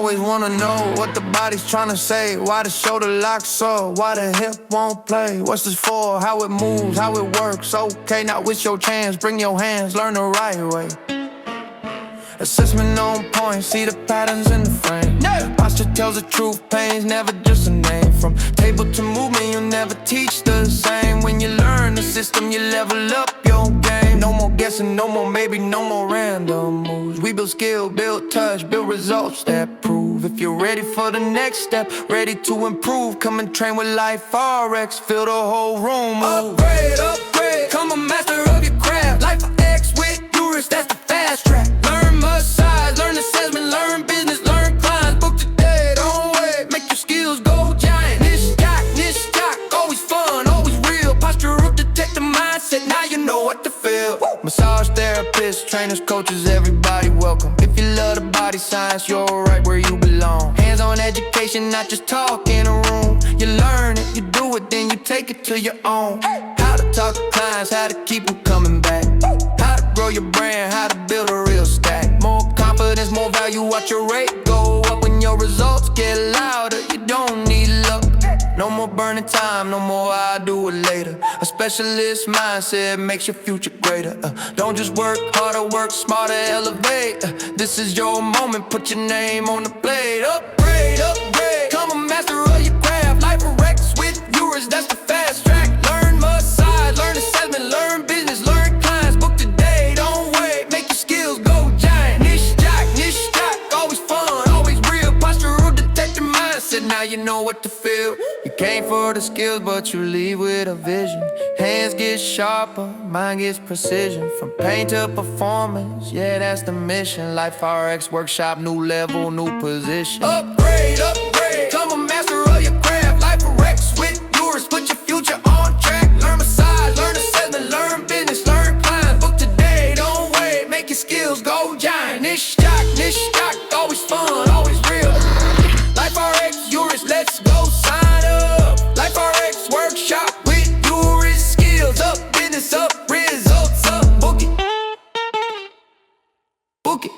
always wanna know what the body's trying to say. Why the shoulder locks up, why the hip won't play. What's this for, how it moves, how it works. Okay, now it's your chance, bring your hands, learn the right way. Assessment on point, see the patterns in the frame. Posture tells the truth, pain's never just a name. From table to movement, you'll never teach the same. When you learn the system, you level up your game. No more guessing, no more maybe, no more random moves. We build skill, build touch, build results that prove. If you're ready for the next step, ready to improve, come and train with Life RX, fill the whole room. Upgrade, upgrade, come a master of your craft. Life RX with Yuris, that's the fast track. Learn massage, learn assessment, learn business, learn clients. Book today, don't wait, make your skills go giant. Niche talk, always fun, always real. Postural detective mindset, now you know what to feel. Massage therapists, trainers, coaches, everybody welcome. If you love the body science, you're right where you belong. Hands-on education, not just talk in a room. You learn it, you do it, then you take it to your own. How to talk to clients, how to keep them coming back. How to grow your brand, how to build a real stack. More confidence, more value, watch your rate go up. When your results get louder, you don't need luck. No more burning time, no more I'll do it later. A specialist mindset makes your future greater. Don't just work harder, work smarter, elevate. This is your moment, put your name on the plate. Upgrade, upgrade, come a master of your craft. Life RX with Yuris, that's the fast track. Learn massage, learn assessment, learn business, learn clients. Book today, don't wait, make your skills go giant. Niche talk, always fun, always real. Postural detective mindset, now you know what to feel. You came for the skills, but you leave with a vision. Hands get sharper, mind gets precision. From pain to performance, yeah, that's the mission. Life RX workshop, new level, new position. Upgrade, upgrade.